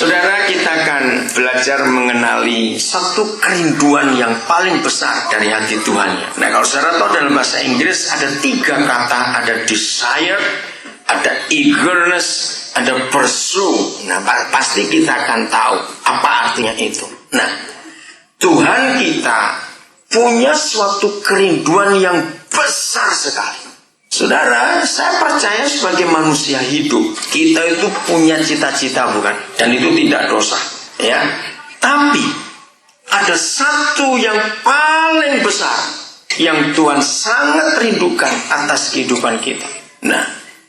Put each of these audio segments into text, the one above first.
Saudara, kita akan belajar mengenali satu kerinduan yang paling besar dari hati Tuhan. Nah, kalau saudara tahu dalam bahasa Inggris ada 3 kata, ada desire, ada eagerness, ada pursue. Nah, pasti kita akan tahu apa artinya itu. Nah, Tuhan kita punya suatu kerinduan yang besar sekali. Saudara, saya percaya sebagai manusia hidup, kita itu punya cita-cita, bukan? Dan itu tidak dosa, ya. Tapi ada satu yang paling besar yang Tuhan sangat rindukan atas kehidupan kita. Nah,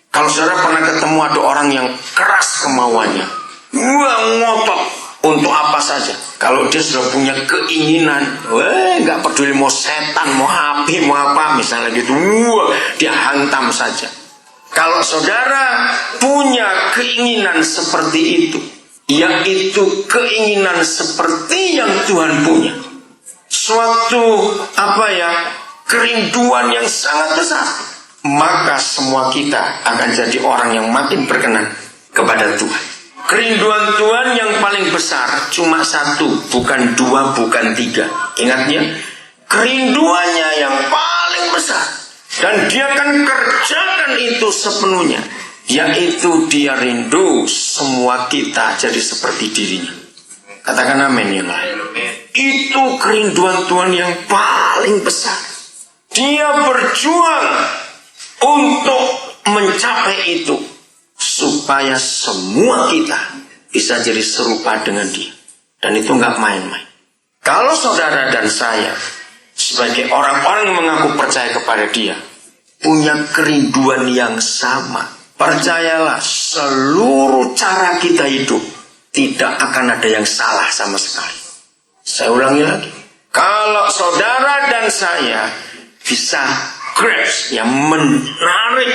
kalau saudara pernah ketemu ada orang yang keras kemauannya, ngotot untuk apa saja. Kalau dia sudah punya keinginan, nggak peduli mau setan, mau api, mau apa, misalnya gitu, dia hantam saja. Kalau saudara punya keinginan seperti itu, yaitu keinginan seperti yang Tuhan punya, suatu kerinduan yang sangat besar, maka semua kita akan jadi orang yang makin berkenan kepada Tuhan. Kerinduan Tuhan yang paling besar cuma 1, bukan 2, bukan 3. Ingatnya, kerinduannya yang paling besar, dan dia akan kerjakan itu sepenuhnya, yaitu dia rindu semua kita jadi seperti dirinya. Katakan amin yang lain. Itu kerinduan Tuhan yang paling besar. Dia berjuang untuk mencapai itu, supaya semua kita bisa jadi serupa dengan dia. Dan itu nggak main-main. Kalau saudara dan saya sebagai orang-orang yang mengaku percaya kepada dia punya kerinduan yang sama, percayalah, seluruh cara kita hidup tidak akan ada yang salah sama sekali. Saya ulangi lagi, kalau saudara dan saya bisa grasp, yang menarik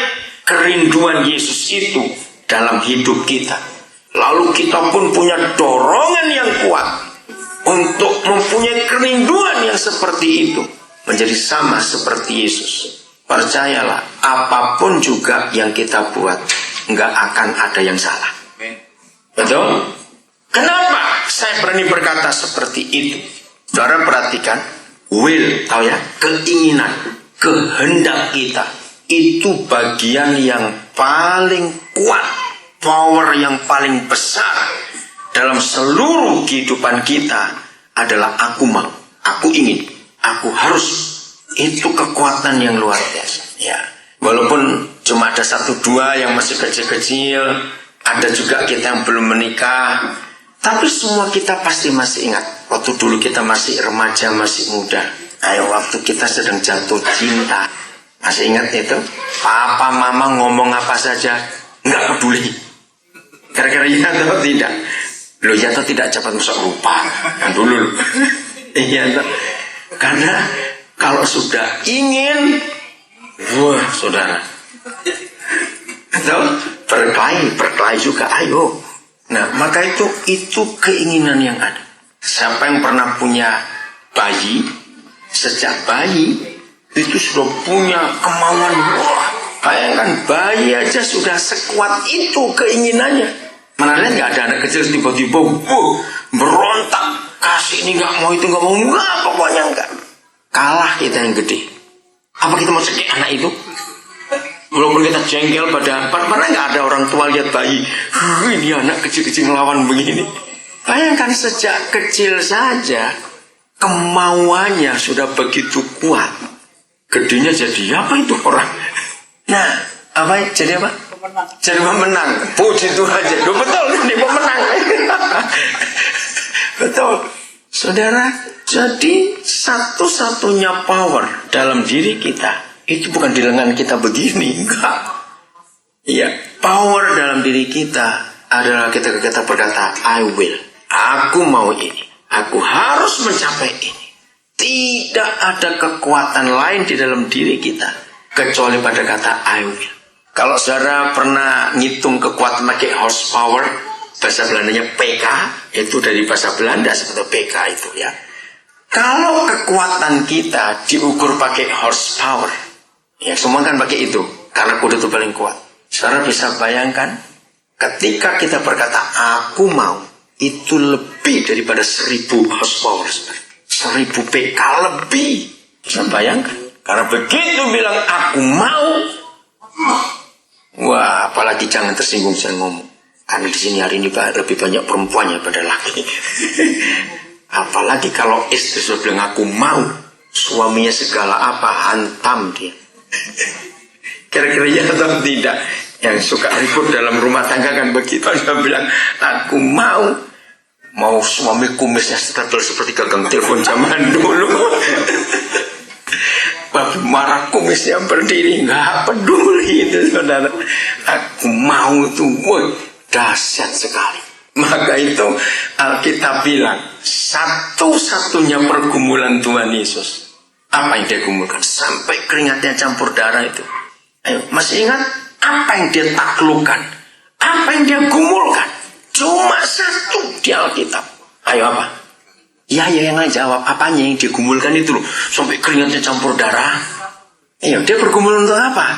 kerinduan Yesus itu dalam hidup kita, lalu kita pun punya dorongan yang kuat untuk mempunyai kerinduan yang seperti itu, menjadi sama seperti Yesus. Percayalah, apapun juga yang kita buat, nggak akan ada yang salah. Betul? Kenapa saya berani berkata seperti itu? Saudara perhatikan, will, tahu ya, keinginan, kehendak kita, itu bagian yang paling kuat, power yang paling besar dalam seluruh kehidupan kita adalah aku mau, aku ingin, aku harus. Itu kekuatan yang luar biasa. Ya, walaupun cuma ada 1-2 yang masih kecil-kecil, ada juga kita yang belum menikah, tapi semua kita pasti masih ingat waktu dulu kita masih remaja, masih muda. Ayo, waktu kita sedang jatuh cinta, masih ingat itu? Papa mama ngomong apa saja nggak peduli. Kira-kira iya atau tidak? Loh, ya atau tidak, cepat masuk lupa. Kan dulu. Iya atau? Karena kalau sudah ingin, wah saudara, atau berkelahi juga, ayo. Nah, maka itu keinginan yang ada. Siapa yang pernah punya bayi, sejak bayi itu sudah punya kemauan, wah, bayangkan bayi aja sudah sekuat itu keinginannya. Mana lihat nggak ada anak kecil tiba-tiba berontak, kasih ini nggak mau, itu nggak mau, nggak, pokoknya nggak. Kalah kita yang gede. Apa kita mau cekik anak itu? Walaupun kita jengkel pada mana nggak ada orang tua lihat bayi, ini anak kecil-kecil ngelawan begini. Bayangkan sejak kecil saja kemauannya sudah begitu kuat. Gedenya jadi apa itu orang? Nah, apa jadi apa? Pemenang. Jadi pemenang. Puji Tuhan aja. Betul, ini pemenang. Betul. Saudara, jadi satu-satunya power dalam diri kita itu bukan di lengan kita begini, enggak. Iya, power dalam diri kita adalah kita berkata, I will. Aku mau ini. Aku harus mencapai ini. Tidak ada kekuatan lain di dalam diri kita kecuali pada kata I will. Kalau saudara pernah ngitung kekuatan pakai horsepower, bahasa Belandanya PK, itu dari bahasa Belanda seperti PK itu ya. Kalau kekuatan kita diukur pakai horsepower, ya semua kan pakai itu, karena kuda itu paling kuat. Saudara bisa bayangkan, ketika kita berkata aku mau, itu lebih daripada 1000 horsepower. 1000 PK lebih. Bisa bayangkan? Karena begitu bilang aku mau. Wah, apalagi jangan tersinggung saya ngomong. Karena di sini hari ini lebih banyak perempuannya pada laki. Apalagi kalau istri sudah bilang aku mau, suaminya segala apa hantam dia. Kira-kira ya atau tidak? Yang suka ribut dalam rumah tangga kan begitu. Dia bilang aku mau suami kumisnya setebal seperti gagang telepon zaman dulu. Babi marah kumisnya berdiri, nggak peduli itu saudara. Aku mau itu, woi, dahsyat sekali. Maka itu Alkitab bilang satu-satunya pergumulan Tuhan Yesus. Apa yang dia gumulkan? Sampai keringatnya campur darah itu. Ayo, masih ingat apa yang dia taklukkan? Apa yang dia gumulkan? Cuma satu di Alkitab. Ayo apa? Ya yang lain jawab. Apanya yang digumulkan itu loh. Sampai keringatnya campur darah. Iya, dia bergumul untuk apa?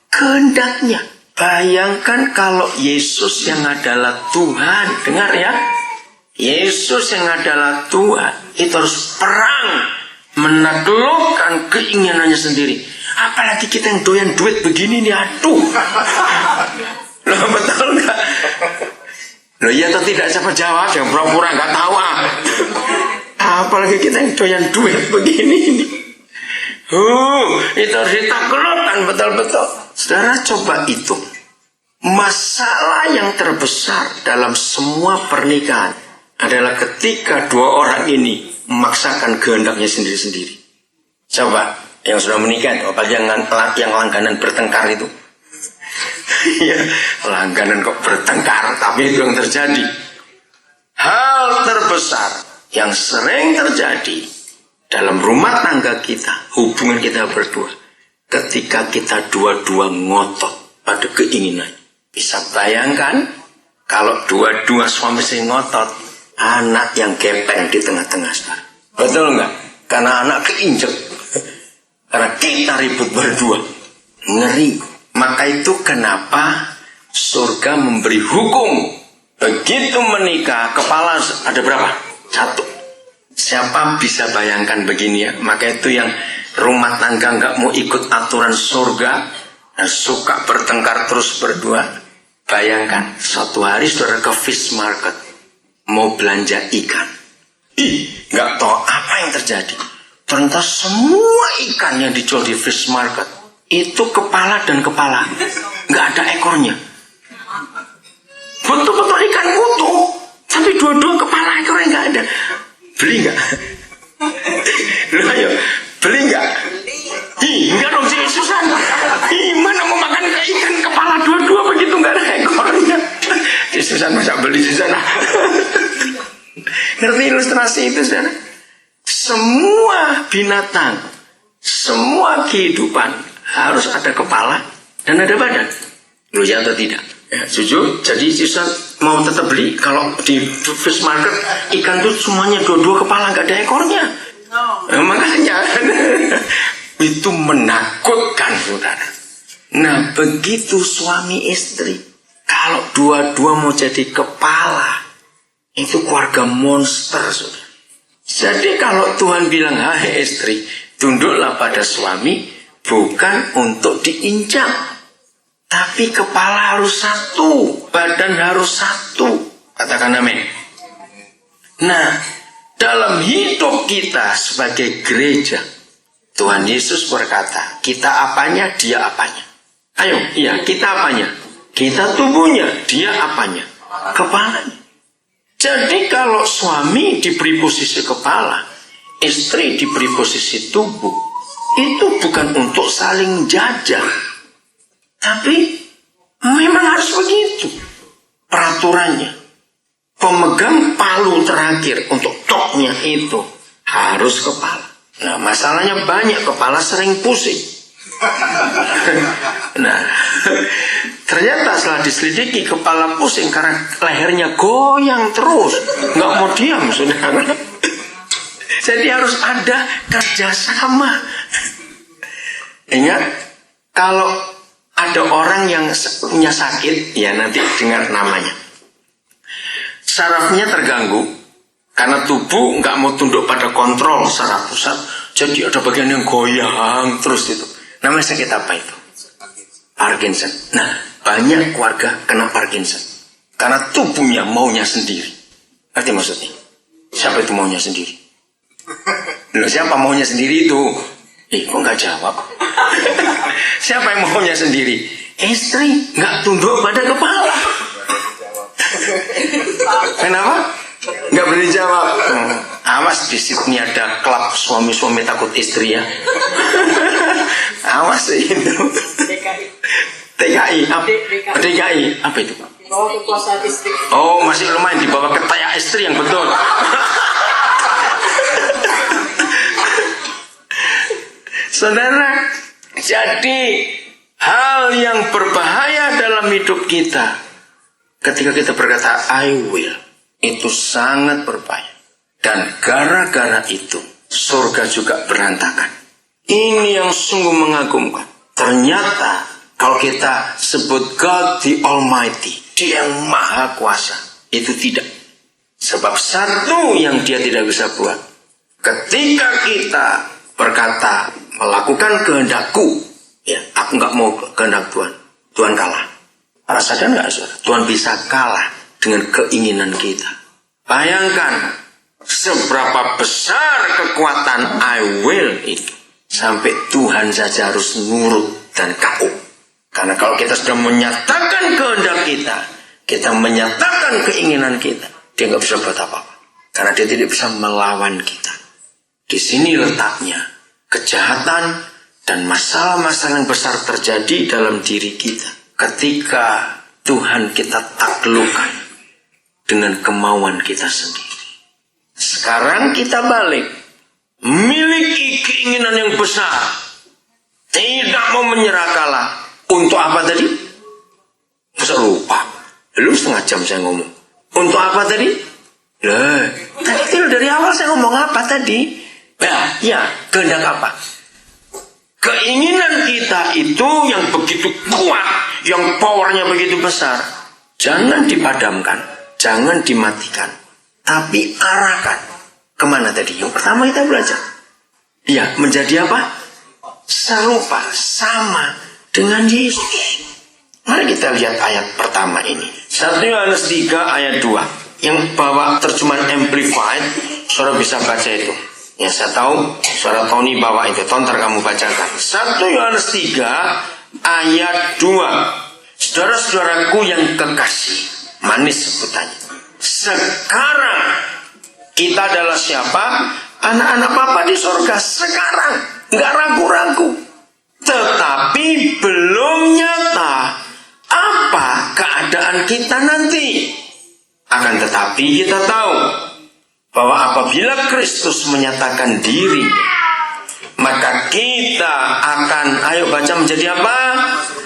Kehendaknya. Bayangkan kalau Yesus yang adalah Tuhan. Dengar ya. Yesus yang adalah Tuhan. Itu harus perang. Menaklukkan keinginannya sendiri. Apalagi kita yang doyan duit begini nih. Aduh. Loh, betul gak? Loh iya atau tidak, siapa jawab? Yang pura-pura gak tahu. Apalagi kita yang doyan duit begini ini. Itu harus ditaklukkan betul-betul. Saudara coba itu. Masalah yang terbesar dalam semua pernikahan adalah ketika dua orang ini memaksakan kehendaknya sendiri-sendiri. Coba yang sudah menikah, apalagi yang langganan bertengkar itu. Ya, langganan kok bertengkar, tapi itu yang terjadi. Hal terbesar yang sering terjadi dalam rumah tangga kita, hubungan kita berdua, ketika kita dua-dua ngotot pada keinginan. Bisa bayangkan kalau dua-dua suami istri ngotot, anak yang gepeng di tengah-tengah sekarang. Betul nggak? Karena anak keinjek. Karena kita ribut berdua. Ngeri. Maka itu kenapa surga memberi hukum. Begitu menikah, kepala ada berapa? 1. Siapa bisa bayangkan begini ya? Maka itu yang rumah tangga nggak mau ikut aturan surga, dan suka bertengkar terus berdua. Bayangkan, suatu hari saudara ke fish market, mau belanja ikan. Nggak tahu apa yang terjadi. Ternyata semua ikan yang dijual di fish market itu kepala dan kepala, nggak ada ekornya. Betul-betul ikan utuh, tapi dua-dua kepala ekornya nggak ada. Beli nggak? Loh ayo, beli nggak? Enggak dong si Susan. Mana mau makan ikan kepala dua-dua begitu nggak ada ekornya? Si Susan masa beli di sana. Ngerti ilustrasi itu saudara? Semua binatang, semua kehidupan harus ada kepala dan ada badan. Lu ya atau tidak? Ya, jujur. Jadi Susan mau tetap beli. Kalau di fish market ikan itu semuanya dua-dua kepala, nggak ada ekornya. Makanya itu menakutkan saudara. Nah begitu suami istri, kalau dua-dua mau jadi kepala, itu keluarga monster saudara. Jadi kalau Tuhan bilang, hai istri, tunduklah pada suami, bukan untuk diinjak, tapi kepala harus satu, badan harus satu. Katakan amin. Nah, dalam hidup kita sebagai gereja, Tuhan Yesus berkata, kita apanya, dia apanya. Ayo, iya, kita apanya? Kita tubuhnya, dia apanya? Kepalanya. Jadi kalau suami diberi posisi kepala, istri diberi posisi tubuh, itu bukan untuk saling jajah, tapi memang harus begitu peraturannya. Pemegang palu terakhir untuk toknya itu harus kepala. Nah masalahnya banyak, kepala sering pusing. Nah ternyata setelah diselidiki, kepala pusing karena lehernya goyang terus, nggak mau diam saudara. Jadi harus ada kerjasama. Ingat, kalau ada orang yang punya sakit, ya nanti dengar namanya. sarafnya terganggu karena tubuh nggak mau tunduk pada kontrol secara pusat, jadi ada bagian yang goyang terus itu. Namanya sakit apa itu? Parkinson. Nah, banyak keluarga kena Parkinson karena tubuhnya maunya sendiri. Ngerti maksudnya? Siapa itu maunya sendiri? Loh, siapa maunya sendiri itu? Kok nggak jawab? Siapa yang maunya sendiri? Istri nggak tunduk pada kepala. Kenapa? Nggak berani jawab. Awas, di sini ada klub suami-suami takut istri ya. Awas itu. TKI apa? DKI apa itu? Bawah kekuasaan istri. Oh, masih lumayan di bawah ketaya istri yang betul. Saudara, jadi hal yang berbahaya dalam hidup kita ketika kita berkata I will, itu sangat berbahaya. Dan gara-gara itu surga juga berantakan. Ini yang sungguh mengagumkan. Ternyata kalau kita sebut God the Almighty, Dia yang maha kuasa, itu tidak. Sebab satu yang Dia tidak bisa buat, ketika kita berkata melakukan kehendakku, ya, aku nggak mau kehendak Tuhan, Tuhan kalah. Para sadar nggak, saudara? Tuhan bisa kalah dengan keinginan kita. Bayangkan seberapa besar kekuatan I will itu, sampai Tuhan saja harus nurut dan KO. Karena kalau kita sudah menyatakan kehendak kita menyatakan keinginan kita, Dia nggak bisa buat apa-apa. Karena Dia tidak bisa melawan kita. Di sini letaknya kejahatan dan masalah-masalah yang besar terjadi dalam diri kita ketika Tuhan kita taklukkan dengan kemauan kita sendiri. Sekarang kita balik, miliki keinginan yang besar, tidak mau menyerah kalah. Untuk apa tadi? Masa lupa? Belum setengah jam saya ngomong. Untuk apa tadi? Tadi itu dari awal saya ngomong apa tadi? Ya, kehendak apa? Keinginan kita itu yang begitu kuat, yang powernya begitu besar. Jangan dipadamkan, jangan dimatikan, tapi arahkan. Kemana tadi? Yang pertama kita belajar. Ya, menjadi apa? Serupa, sama dengan Yesus. Mari kita lihat ayat pertama ini. 1 Yohanes 3 ayat 2. Yang bawa terjemahan Amplified, saudara bisa baca itu. Ya, saya tahu saudara Tony bawa itu. Tontar kamu bacakan. 1 Yohanes 3 ayat 2. Saudara-saudaraku yang kekasih, manis sebutannya. Sekarang kita adalah siapa? Anak-anak Bapa di surga sekarang. Nggak ragu-ragu. Tetapi belum nyata apa keadaan kita nanti. Akan tetapi kita tahu bahwa apabila Kristus menyatakan diri, maka kita akan, ayo baca, menjadi apa?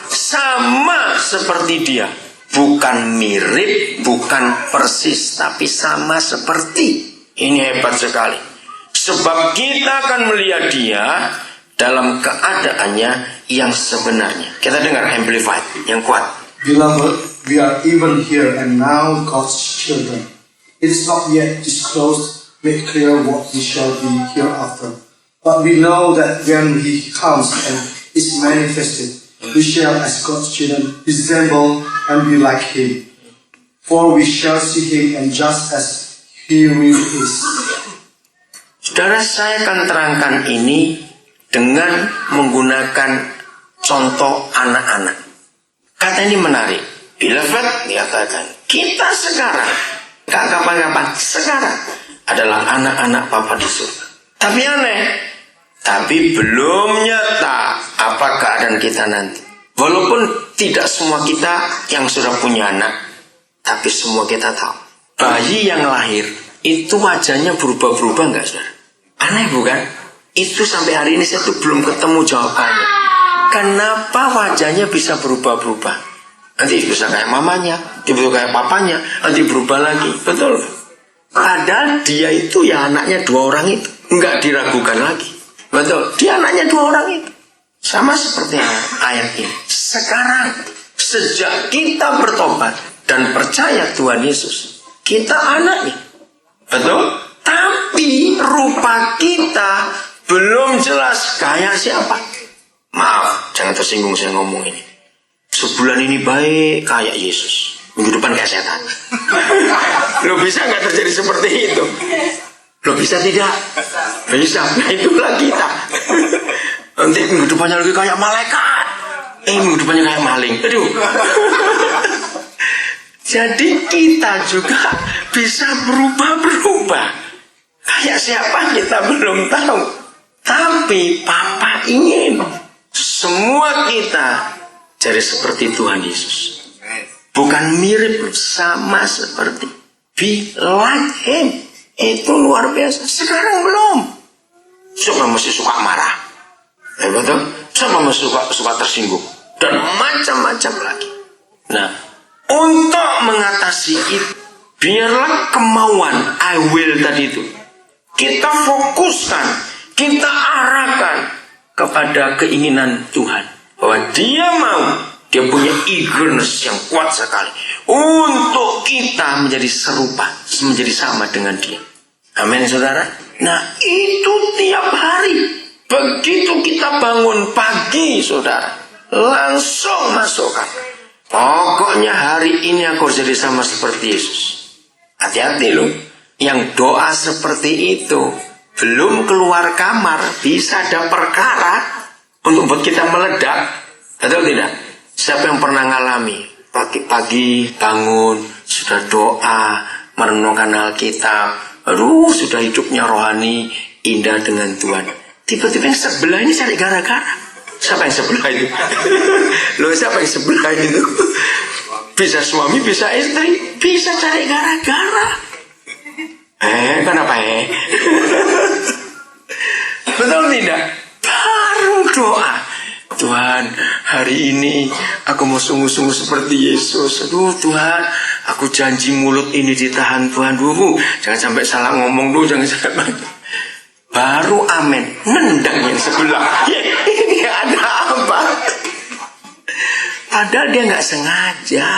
Sama seperti Dia. Bukan mirip, bukan persis, tapi sama seperti. Ini hebat sekali. Sebab kita akan melihat Dia dalam keadaannya yang sebenarnya. Kita dengar Amplified yang kuat. Beloved, we are even here and now God's children. It is not yet disclosed, made clear what we shall be hereafter. But we know that when He comes and is manifested, we shall, as God's children, resemble and be like Him. For we shall see Him and just as He really is. Saudara, saya akan terangkan ini dengan menggunakan contoh anak-anak. Kata ini menarik. Beloved, dikatakan, kita sekarang, gak kapan-kapan, sekarang adalah anak-anak Bapa di surga. Tapi aneh, tapi belum nyata apa keadaan kita nanti. Walaupun tidak semua kita yang sudah punya anak, tapi semua kita tahu. Bayi yang lahir, itu wajahnya berubah-berubah enggak, saudara? Aneh bukan? Itu sampai hari ini saya tuh belum ketemu jawabannya. Kenapa wajahnya bisa berubah-berubah? Nanti bisa kayak mamanya, tiba-tiba kayak papanya, nanti berubah lagi. Betul? Padahal dia itu ya anaknya 2 orang itu. Enggak diragukan lagi. Betul? Dia anaknya 2 orang itu. Sama seperti ayat ini. Sekarang, sejak kita bertobat dan percaya Tuhan Yesus, Kita anaknya. Betul? Tapi rupa kita belum jelas kayak siapa. Maaf, jangan tersinggung saya ngomong ini. Sebulan ini baik kayak Yesus, minggu depan kayak setan. Lo bisa nggak terjadi seperti itu? Lo bisa tidak? Bisa. Nah itulah kita. Nanti minggu depannya lagi kayak malaikat. Minggu depannya kayak maling. Aduh. Jadi kita juga bisa berubah-berubah. Kayak siapa kita belum tahu. Tapi Papa ingin semua kita jadi seperti Tuhan Yesus. Bukan mirip, sama seperti. Be like Him. Itu luar biasa. Sekarang belum. Siapa masih suka marah? Betul? Siapa masih suka tersinggung? Dan macam-macam lagi. Nah, untuk mengatasi itu, biarlah kemauan I will tadi itu kita fokuskan, kita arahkan kepada keinginan Tuhan. Bahwa Dia mau, Dia punya eagerness yang kuat sekali untuk kita menjadi serupa, menjadi sama dengan Dia. Amin, saudara. Nah, itu tiap hari. Begitu kita bangun pagi, saudara, langsung masukkan. Pokoknya hari ini aku harus jadi sama seperti Yesus. Hati-hati loh. Yang doa seperti itu belum keluar kamar bisa ada perkara untuk buat kita meledak. Betul tidak? Siapa yang pernah ngalami pagi-pagi bangun sudah doa, merenungkan Alkitab, aduh sudah hidupnya rohani indah dengan Tuhan. Tiba-tiba yang sebelah ini cari gara-gara. Siapa yang sebelah itu? Loh, siapa yang sebelah itu? Bisa suami, bisa istri, bisa cari gara-gara. Kenapa Betul tidak? Baru doa. Tuhan, hari ini aku mau sungguh-sungguh seperti Yesus. Aduh Tuhan, aku janji mulut ini ditahan Tuhan dulu. Jangan sampai salah ngomong dulu, jangan sampai. Baru amin, nendang yang sebelah. Ini ada apa? Padahal dia nggak sengaja.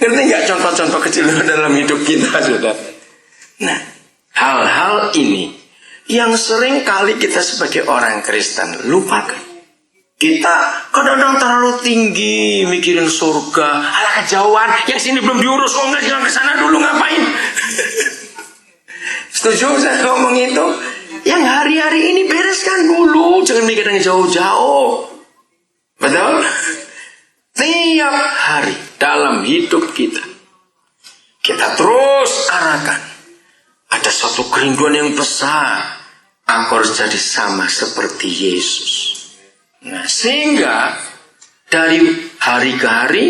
Ngerti nggak contoh-contoh kecil dalam hidup kita, saudara? Nah, hal-hal ini yang sering kali kita sebagai orang Kristen lupakan. Kita kadang-kadang terlalu tinggi mikirin surga, ala kejauhan, yang sini belum diurus, kok nggak jalan ke sana dulu ngapain? Setuju saya ngomong itu? Yang hari-hari ini bereskan dulu, jangan mikir yang jauh-jauh. Betul? Tiap hari dalam hidup kita terus arahkan. Ada suatu kerinduan yang besar. Aku harus jadi sama seperti Yesus. Nah, sehingga dari hari ke hari,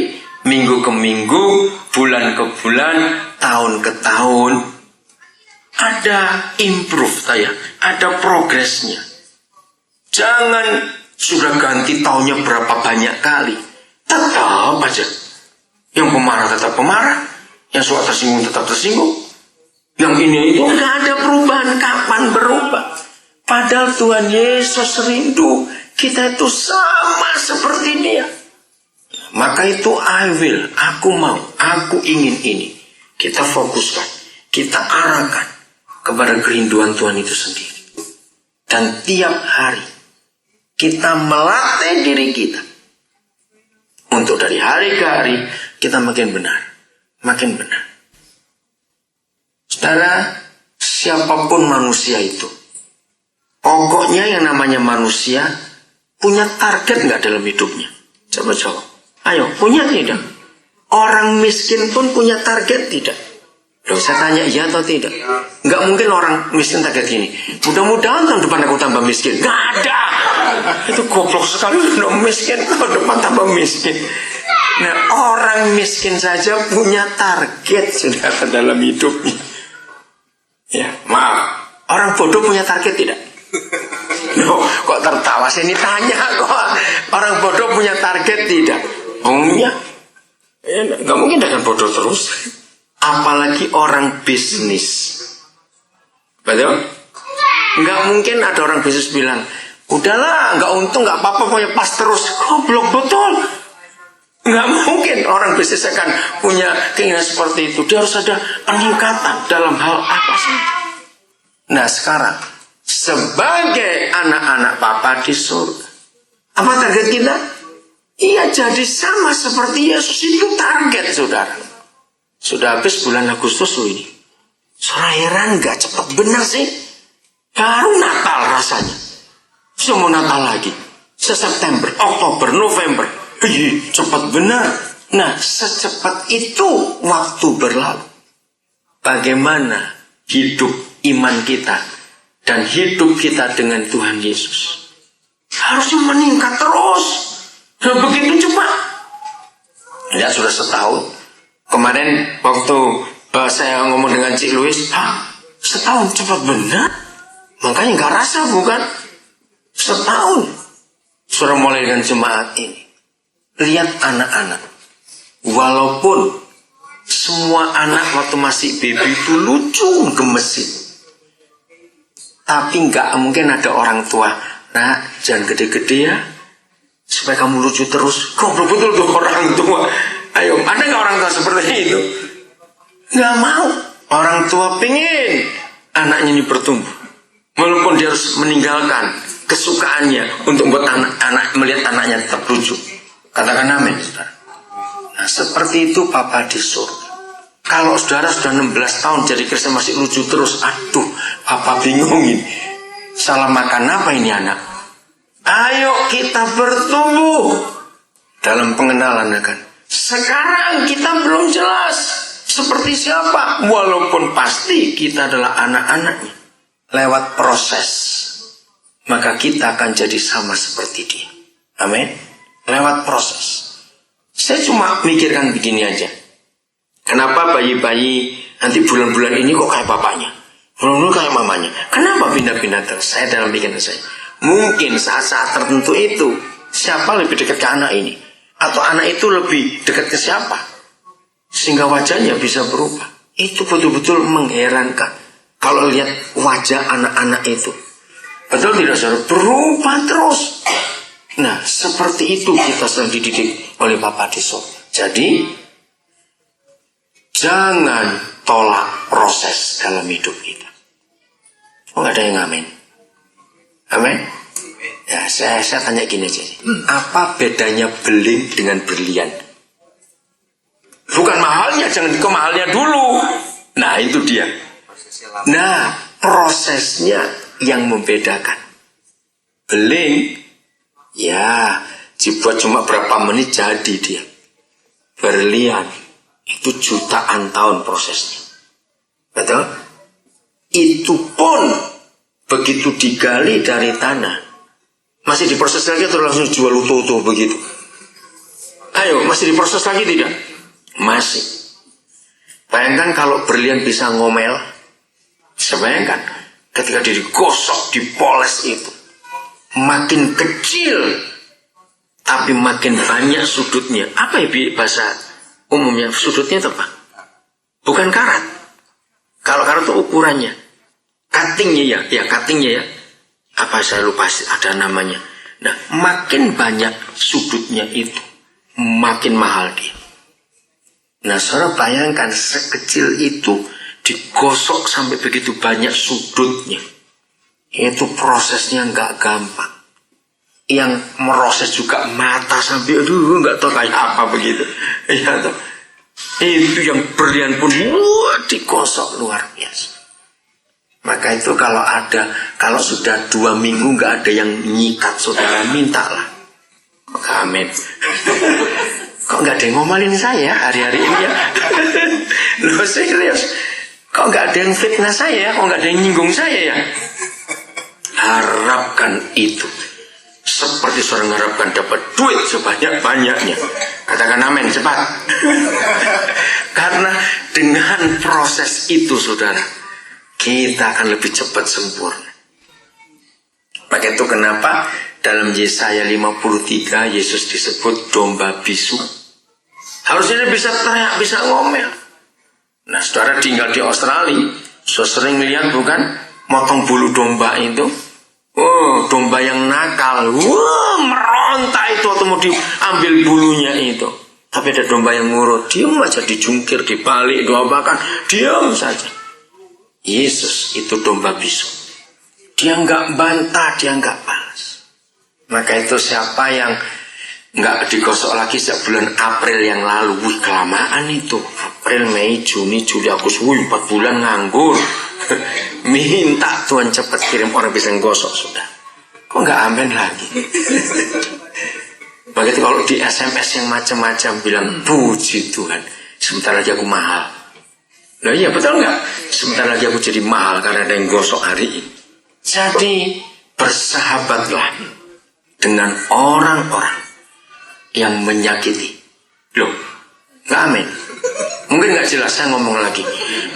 minggu ke minggu, bulan ke bulan, tahun ke tahun, ada improve saya, ada progresnya. Jangan sudah ganti tahunnya berapa banyak kali. Tetap aja. Yang pemarah tetap pemarah. Yang suka tersinggung tetap tersinggung. Yang ini itu nggak ada perubahan. Kapan berubah? Padahal Tuhan Yesus rindu kita itu sama seperti Dia. Maka itu I will, aku mau, aku ingin ini. Kita fokuskan, kita arahkan kepada kerinduan Tuhan itu sendiri. Dan tiap hari kita melatih diri kita untuk dari hari ke hari kita makin benar, makin benar. Saudara, siapapun manusia itu, pokoknya yang namanya manusia punya target nggak dalam hidupnya? Coba jawab. Ayo, punya tidak? Orang miskin pun punya target tidak? Loh, saya tanya iya atau tidak? Nggak mungkin orang miskin target gini. Mudah-mudahan tahun depan aku tambah miskin. Nggak ada. Itu goblok sekali. Udah miskin, tahun depan tambah miskin. Nah, orang miskin saja punya target sudah dalam hidupnya. Ya, maaf. Orang bodoh punya target tidak? Loh, kok tertawa? Saya ini tanya kok. Orang bodoh punya target tidak? Punya. Nggak mungkin dengan bodoh terus. Apalagi orang bisnis. Betul? Nggak mungkin ada orang bisnis bilang, udahlah, nggak untung, nggak apa-apa, pokoknya pas terus. Goblok, betul. Nggak mungkin orang bisnis akan punya keinginan seperti itu. Dia harus ada peningkatan dalam hal apa sih? Nah sekarang, sebagai anak-anak Bapa di surga, apa target kita? Iya, jadi sama seperti Yesus. Itu target, saudara. Sudah habis bulan Agustus loh ini. Saudara heran nggak cepat benar sih? Baru Natal rasanya. Sudah mau Natal lagi. September, Oktober, November. Cepat benar. Nah, secepat itu waktu berlalu. Bagaimana hidup iman kita dan hidup kita dengan Tuhan Yesus? Harusnya meningkat terus. Dan begitu cepat. Ya, sudah setahun. Kemarin waktu saya ngomong dengan Cik Louis, setahun cepat benar. Makanya nggak rasa, bukan? Setahun. Sudah mulai dengan jemaat ini. Lihat anak-anak. Walaupun semua anak waktu masih baby itu lucu, gemesin. Tapi nggak mungkin ada orang tua, nah jangan gede-gede ya, supaya kamu lucu terus. Goblok betul tuh orang tua. Ayo, ada nggak orang tua seperti itu? Nggak mau. Orang tua pengen anaknya ini bertumbuh. Walaupun dia harus meninggalkan kesukaannya untuk membuat anak melihat anaknya tetap lucu. Katakan amin, saudara. Nah, seperti itu Papa di surga. Kalau saudara sudah 16 tahun jadi Kristen masih lucu terus, aduh, Papa bingung ini. Salah makan apa ini anak? Ayo kita bertumbuh dalam pengenalan, kan? Sekarang kita belum jelas seperti siapa, walaupun pasti kita adalah anak-anaknya. Lewat proses, maka kita akan jadi sama seperti dia. Amin. Lewat proses. Saya cuma mikirkan begini aja. Kenapa bayi-bayi nanti bulan-bulan ini kok kayak bapaknya, bulan-bulan kayak mamanya? Kenapa pindah-pindah terus? Saya dalam pikiran saya, mungkin saat-saat tertentu itu siapa lebih dekat ke anak ini, atau anak itu lebih dekat ke siapa, sehingga wajahnya bisa berubah. Itu betul-betul mengherankan kalau lihat wajah anak-anak itu. Betul tidak, saudara? Berubah terus. Nah, seperti itu kita sedang dididik oleh Bapa di surga. Jadi, jangan tolak proses dalam hidup kita. Oh, nggak ada yang amin? Amin? Ya, saya tanya gini aja. Apa bedanya beling dengan berlian? Bukan mahalnya, jangan ke mahalnya dulu. Nah, itu dia. Nah, prosesnya yang membedakan. Beling, ya, dibuat cuma berapa menit jadi dia. Berlian, itu jutaan tahun prosesnya. Betul? Itu pun begitu digali dari tanah, masih diproses lagi atau langsung jual utuh-utuh begitu? Ayo, masih diproses lagi tidak? Masih. Bayangkan kalau berlian bisa ngomel. Bayangkan ketika dia digosok, dipoles itu, makin kecil tapi makin banyak sudutnya. Apa ya bahasa umumnya sudutnya itu apa? Bukan karat. Kalau karat itu ukurannya, cuttingnya ya cuttingnya ya. Apa saya lupa ada namanya. Nah, makin banyak sudutnya itu, makin mahal dia. Nah, saudara bayangkan sekecil itu digosok sampai begitu banyak sudutnya. Itu prosesnya nggak gampang. Yang meroses juga mata sampai nggak tahu kayak apa begitu. Ya, itu yang berlian pun digosok luar biasa. Maka itu kalau sudah 2 minggu nggak ada yang nyikat, saudara mintalah. Amin. Kok nggak ada yang ngomelin saya hari-hari ini ya? Loh, serius. Kok nggak ada yang fitnah saya? Kok nggak ada yang nyinggung saya ya? Harapkan itu. Seperti seorang harapkan dapat duit sebanyak-banyaknya. Katakan amin cepat. Karena dengan proses itu, saudara, kita akan lebih cepat sempurna. Maka itu kenapa dalam Yesaya 53 Yesus disebut domba bisu. Harusnya dia bisa teriak, bisa ngomel. Nah, saudara tinggal di Australia, sudah sering lihat bukan motong bulu domba itu? Oh, domba yang nakal, meronta itu atau mau diambil bulunya itu. Tapi ada domba yang ngurut, diam aja, dijungkir, dibalik, doakan, diam saja. Yesus itu domba bisu. Dia nggak bantah, dia nggak balas. Maka itu siapa yang nggak digosok lagi sejak bulan April yang lalu? Wih, kelamaan itu. April, Mei, Juni, Juli, Agustus. Wih, 4 bulan nganggur. Minta Tuhan cepat kirim orang bisa ngosok sudah. Kok nggak amin lagi? Begitu kalau di SMS yang macam-macam bilang puji Tuhan, sebentar lagi aku mahal. Nah iya betul nggak? Sebentar lagi aku jadi mahal karena ada yang gosok hari ini. Jadi bersahabatlah dengan orang-orang yang menyakiti. Loh, nggak amin? Mungkin nggak jelas saya ngomong lagi.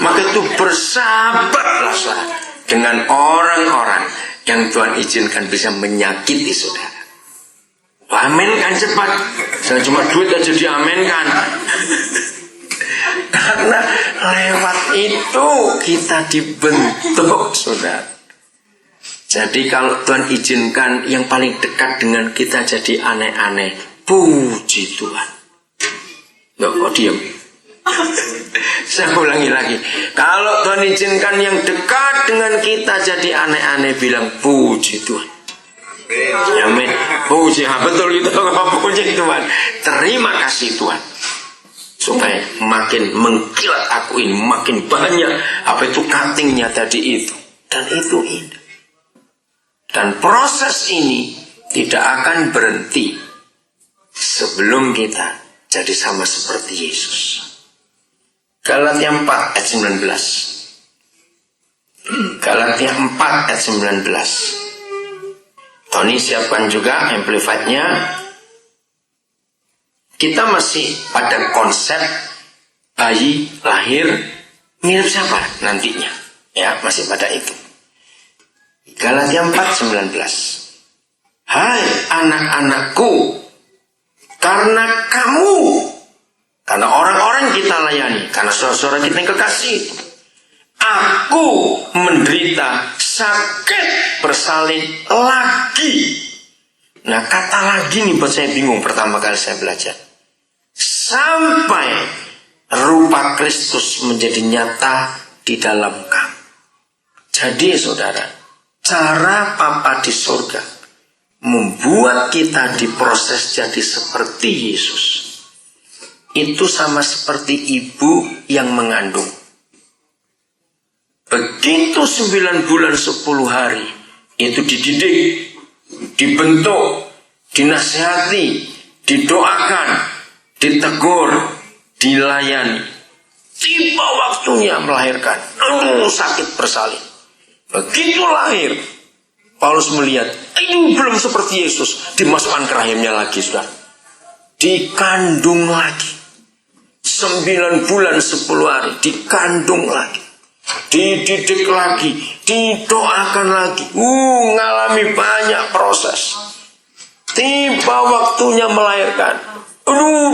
Maka itu bersahabatlah saudara dengan orang-orang yang Tuhan izinkan bisa menyakiti saudara. Amin kan cepat. Jangan cuma duit aja diaminkan. Karena lewat itu kita dibentuk saudara. Jadi kalau Tuhan izinkan yang paling dekat dengan kita jadi aneh-aneh, puji Tuhan. Loh, kok diam? Saya ulangi lagi. Kalau Tuhan izinkan yang dekat dengan kita jadi aneh-aneh, bilang puji Tuhan. Amin. Puji, betul itu. Puji Tuhan. Terima kasih Tuhan. Supaya makin mengkilat aku ini, makin banyak apa itu cuttingnya tadi itu. Dan itu indah. Dan proses ini tidak akan berhenti sebelum kita jadi sama seperti Yesus. Galatia 4 ayat 19. Galatia 4 ayat 19. Tony siapkan juga amplified-nya. Kita masih pada konsep bayi lahir mirip siapa nantinya. Ya, masih pada itu. Galatia 4:19. Hai anak-anakku, karena orang-orang kita layani, karena saudara kita yang kekasih, aku menderita sakit bersalin lagi. Nah, kata lagi nih buat saya bingung pertama kali saya belajar. Sampai rupa Kristus menjadi nyata di dalam kamu. Jadi saudara, cara Papa di surga membuat kita diproses jadi seperti Yesus. Itu sama seperti ibu yang mengandung. Begitu 9 bulan 10 hari itu dididik, dibentuk, dinasihati, didoakan, ditegur, dilayani. Tiba waktunya melahirkan, sakit bersalin. Begitu lahir, Paulus melihat, ini belum seperti Yesus, dimasukkan ke rahimnya lagi, saudara. Dikandung lagi. 9 bulan 10 hari, dikandung lagi. Dididik lagi, didoakan lagi. Ngalami banyak proses. Tiba waktunya melahirkan.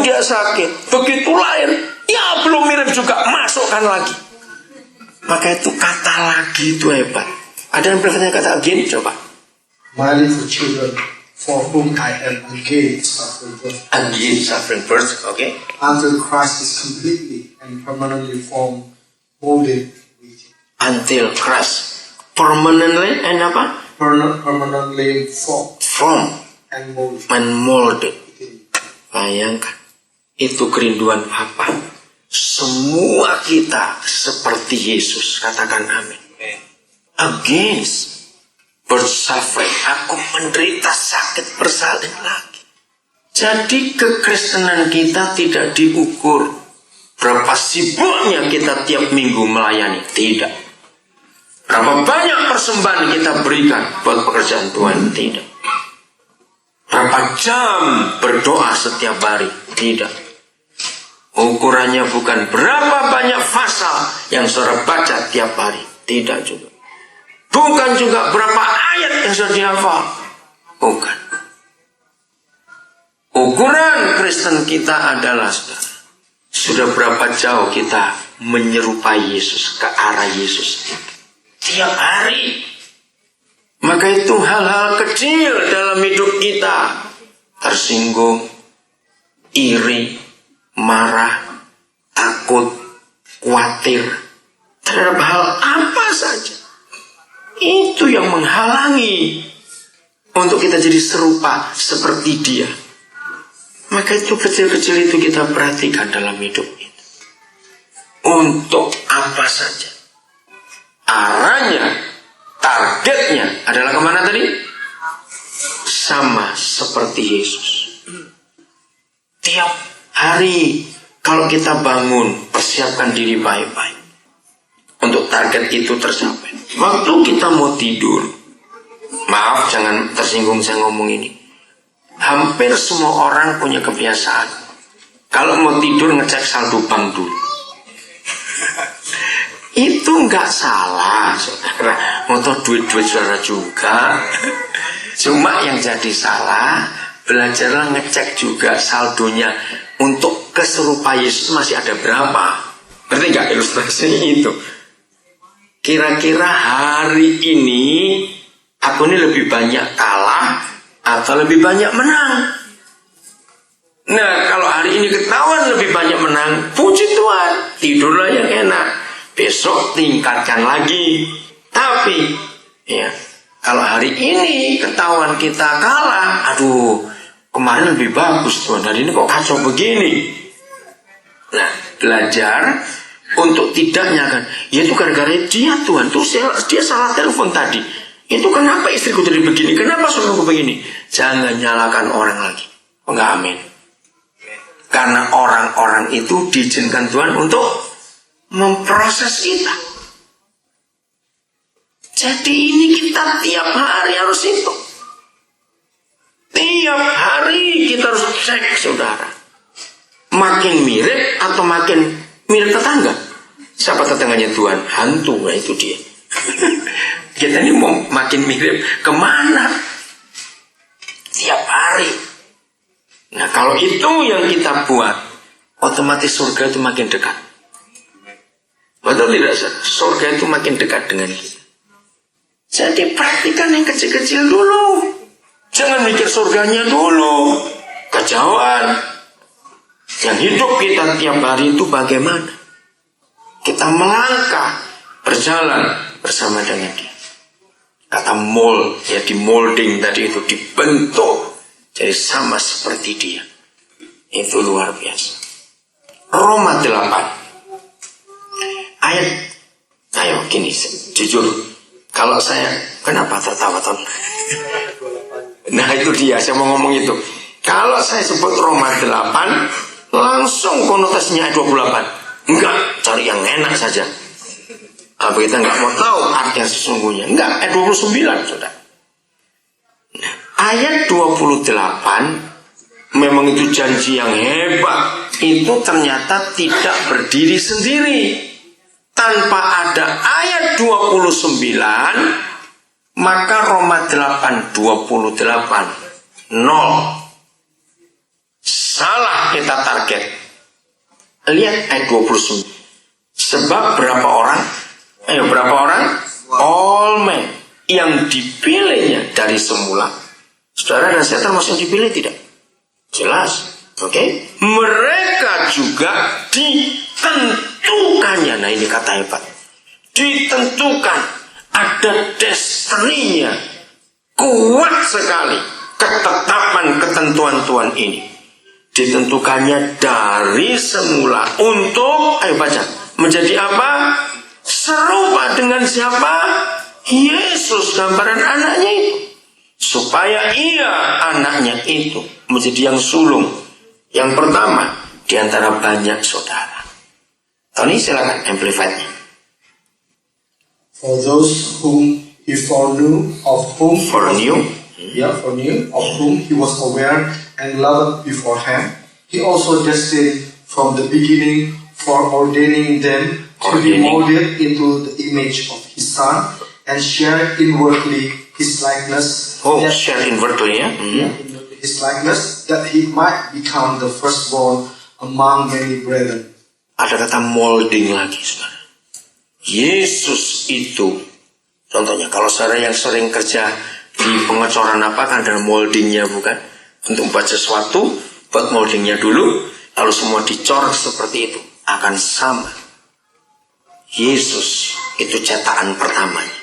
Dia sakit. Begitu lahir, ya belum mirip juga, masukkan lagi. Maka itu kata lagi itu hebat. Ada yang berkata kata again, coba. My little children, for whom I am again suffering birth. Again suffering birth, okay. Until Christ is completely and permanently formed, molded with you. Until Christ permanently and apa? Permanently formed and and molded. Bayangkan, itu kerinduan Bapa. Semua kita seperti Yesus. Katakan amin. Against birth suffering, aku menderita sakit bersalin lagi. Jadi kekristenan kita tidak diukur berapa sibuknya kita tiap minggu melayani. Tidak. Berapa banyak persembahan kita berikan buat pekerjaan Tuhan. Tidak. Berapa jam berdoa setiap hari. Tidak. Ukurannya bukan berapa banyak pasal yang saudara baca tiap hari. Tidak juga. Bukan juga berapa ayat yang sudah dihafal. Bukan. Ukuran Kristen kita adalah sudah berapa jauh kita menyerupai Yesus, ke arah Yesus. Tiap hari. Maka itu hal-hal kecil dalam hidup kita. Tersinggung, iri, marah, takut, khawatir terhadap hal apa saja. Itu yang menghalangi untuk kita jadi serupa seperti dia. Maka itu kecil-kecil itu kita perhatikan dalam hidup itu. Untuk apa saja. Arahnya, targetnya adalah kemana tadi? Sama seperti Yesus. Tiap hari kalau kita bangun, persiapkan diri baik-baik untuk target itu tercapai. Waktu kita mau tidur, maaf jangan tersinggung saya ngomong ini, hampir semua orang punya kebiasaan kalau mau tidur ngecek saldo bank dulu. Itu nggak salah, saudara. Motor duit-duit saudara juga. Cuma yang jadi salah, belajarlah ngecek juga saldonya untuk keserupa Yesus masih ada berapa. Ngerti nggak ilustrasi itu? Kira-kira hari ini aku ini lebih banyak kalah atau lebih banyak menang? Nah, kalau hari ini ketahuan lebih banyak menang, puji Tuhan, tidurlah yang enak. Besok tingkatkan lagi. Tapi ya, kalau hari ini ketahuan kita kalah, aduh, kemarin lebih bagus Tuhan, hari ini kok kacau begini. Nah, belajar untuk tidak nyalakan. Ya itu gara-gara dia Tuhan, tuh dia salah telepon tadi. Itu kenapa istriku jadi begini? Kenapa suamiku begini? Jangan nyalakan orang lagi. Enggak, amin. Karena orang-orang itu diizinkan Tuhan untuk memproses kita. Jadi ini kita tiap hari harus itu. Tiap hari kita harus cek, saudara. Makin mirip atau makin mirip tetangga? Siapa tetangganya Tuhan? Hantu, nah itu dia. Kita ini mau makin mirip kemana? Tiap hari. Nah kalau itu yang kita buat, otomatis surga itu makin dekat. Betul tidak? Surga itu makin dekat dengan kita. Jadi perhatikan yang kecil-kecil dulu. Jangan mikir surganya dulu. Kejauhan. Yang hidup kita tiap hari itu bagaimana? Kita melangkah, berjalan bersama dengan dia. Kata mold, ya di molding tadi itu dibentuk. Jadi sama seperti dia. Itu luar biasa. Roma 8. Ayat, ayo gini, jujur, kalau saya, kenapa tertawa Ton? Nah itu dia, saya mau ngomong itu. Kalau saya sebut Roma 8, langsung konotasinya ayat 28. Enggak, cari yang enak saja. Apa kita enggak mau tahu arti yang sesungguhnya? Enggak, ayat 29 sudah. Nah, ayat 28 memang itu janji yang hebat. Itu ternyata tidak berdiri sendiri. Tanpa ada ayat 29, maka Roma 8, 28, 0. Salah kita target. Lihat ayat 29. Sebab berapa orang? Berapa orang? All men yang dipilihnya dari semula. Saudara dan saya termasuk yang dipilih tidak? Jelas. Oke? Mereka juga ditentukannya. Nah ini kata hebat. Ditentukan. Ada destininya. Kuat sekali. Ketetapan ketentuan Tuhan ini. Ditentukannya dari semula. Untuk, ayo baca. Menjadi apa? Serupa dengan siapa? Yesus, gambaran anaknya itu. Supaya ia, anaknya itu, menjadi yang sulung. Yang pertama, di antara banyak saudara. Tony silakan amplify-nya. For those whom he foreknew, of whom Foreknew, of whom he was aware and loved beforehand, he also destined from the beginning for ordaining them to be molded into the image of his Son and share inwardly his likeness. Share inwardly, ya? His likeness, that he might become the firstborn among many brethren. Ada kata molding lagi, saudara. Yesus itu, contohnya kalau saudara yang sering kerja di pengecoran apa kan ada moldingnya bukan? Untuk buat sesuatu, buat moldingnya dulu. lalu semua dicoret seperti itu, akan sama. Yesus itu cetakan pertamanya.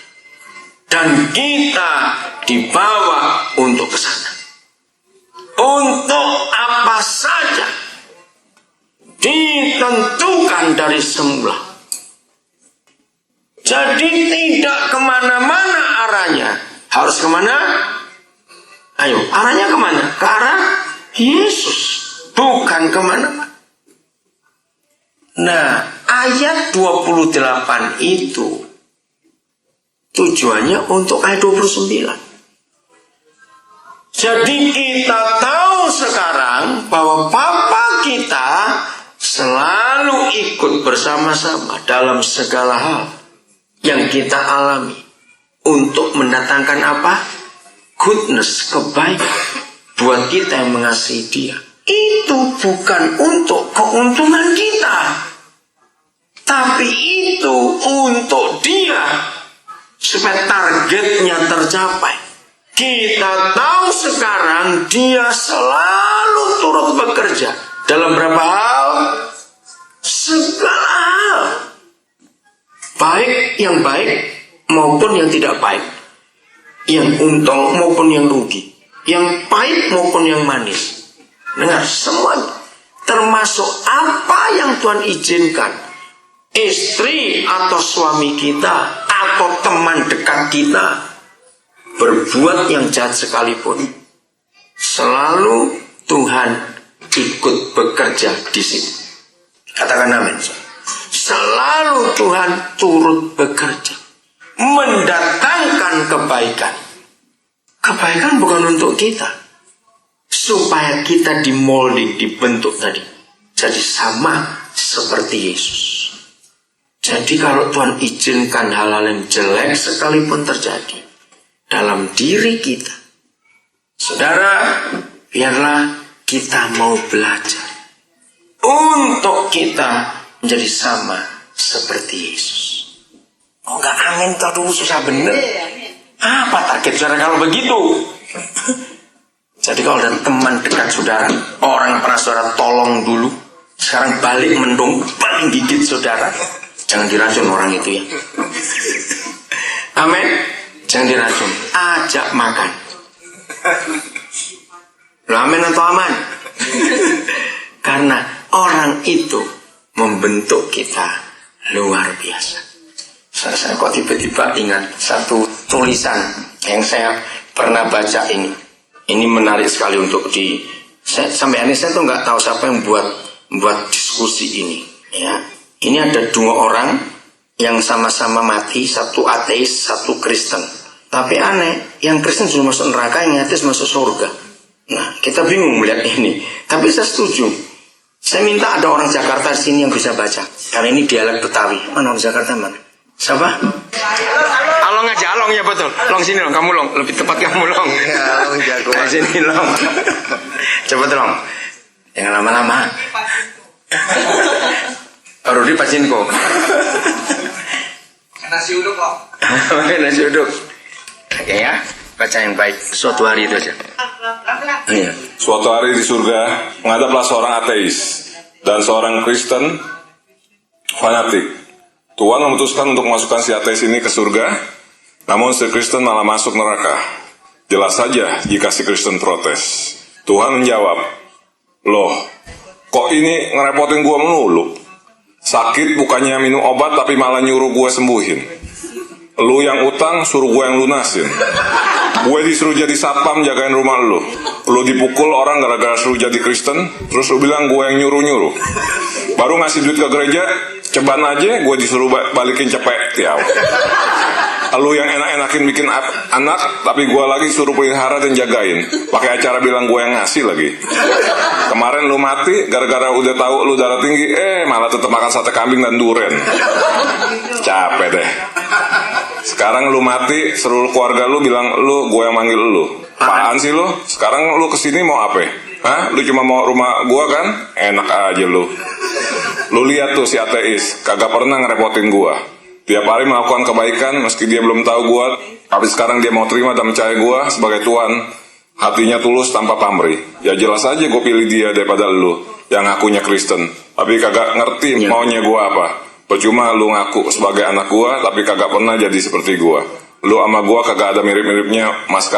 Dan kita dibawa untuk ke sana. Untuk apa saja ditentukan dari semula. Jadi tidak kemana-mana arahnya. Harus kemana? Ayo, arahnya kemana? Ke arah Yesus. Bukan kemana-mana. Nah, ayat 28 itu tujuannya untuk ayat 29. Jadi kita tahu sekarang bahwa Bapa kita selalu ikut bersama-sama dalam segala hal yang kita alami untuk mendatangkan apa? Goodness, kebaikan buat kita yang mengasihi Dia. Itu bukan untuk keuntungan kita, tapi itu untuk Dia, supaya targetnya tercapai. Kita tahu sekarang Dia selalu turut bekerja dalam berapa hal? Segala hal. Baik yang baik maupun yang tidak baik, yang untung maupun yang rugi, yang pahit maupun yang manis. Dengar, semuanya, termasuk apa yang Tuhan izinkan. Istri atau suami kita atau teman dekat kita berbuat yang jahat sekalipun, selalu Tuhan ikut bekerja di situ. Katakan amin. Selalu Tuhan turut bekerja, mendatangkan kebaikan. Kebaikan bukan untuk kita, supaya kita dimolding, dibentuk tadi, jadi sama seperti Yesus. Jadi kalau Tuhan izinkan hal-hal yang jelek sekalipun terjadi dalam diri kita, saudara, biarlah kita mau belajar untuk kita menjadi sama seperti Yesus. Oh, enggak, amin terus, susah bener. Apa target saudara kalau begitu? Jadi kalau ada teman dekat saudara, orang yang pernah saudara tolong dulu, sekarang balik mendung, paling gigit saudara, jangan diracun orang itu ya. Amin. Jangan diracun, ajak makan. Amin atau aman? Karena orang itu membentuk kita luar biasa. Saya kok tiba-tiba ingat satu tulisan yang saya pernah baca ini. Ini menarik sekali untuk sampai ini saya tuh nggak tahu siapa yang buat diskusi ini. Ya, ini ada dua orang yang sama-sama mati, satu ateis, satu Kristen. Tapi aneh, yang Kristen sudah masuk neraka, yang ateis masuk surga. Nah, kita bingung melihat ini. Tapi saya setuju. Saya minta ada orang Jakarta di sini yang bisa baca. Karena ini dialek Betawi. Mana orang Jakarta mana? Siapa? Along aja, Along ya betul. Long sini Long, kamu Long. Lebih tepat kamu Long. Ya, Long jago. Nah, sini Long. Coba Long. Jangan lama-lama. Rudi Pacinko. Nasi uduk kok. Nasi uduk. Oke ya, baca yang baik. Suatu hari itu aja. Iya. Suatu hari di surga, menghadaplah seorang ateis dan seorang Kristen fanatik. Tuhan memutuskan untuk memasukkan si ateis ini ke surga, namun si Kristen malah masuk neraka. Jelas saja jika si Kristen protes. Tuhan menjawab, loh, kok ini ngerepotin gua melulu? Sakit bukannya minum obat tapi malah nyuruh gua sembuhin. Lu yang utang suruh gua yang lunasin. Gue disuruh jadi satpam jagain rumah lu. Lu dipukul orang gara-gara suruh jadi Kristen, terus lu bilang gue yang nyuruh-nyuruh. Baru ngasih duit ke gereja, ceban aja gue disuruh balikin cepet tiaw. Lu yang enak-enakin bikin anak, tapi gue lagi suruh pelihara dan jagain. Pakai acara bilang gue yang ngasih lagi. Kemarin lu mati gara-gara udah tahu lu darah tinggi, malah tetap makan sate kambing dan duren. Capek deh. Sekarang lu mati, seluruh keluarga lu bilang lu gue yang manggil lu. Apaan sih lu? Sekarang lu kesini mau apa? Hah? Lu cuma mau rumah gue kan? Enak aja lu. Lu lihat tuh si ateis, kagak pernah ngerepotin gue. Tiap hari melakukan kebaikan meski dia belum tahu gue, tapi sekarang dia mau terima dan percaya gue sebagai Tuhan. Hatinya tulus tanpa pamrih. Ya jelas aja gue pilih dia daripada lu. yang ngakunya Kristen, tapi kagak ngerti maunya gua apa. Percuma lu ngaku sebagai anak gua, tapi kagak pernah jadi seperti gua. Lu sama gua kagak ada mirip-miripnya mas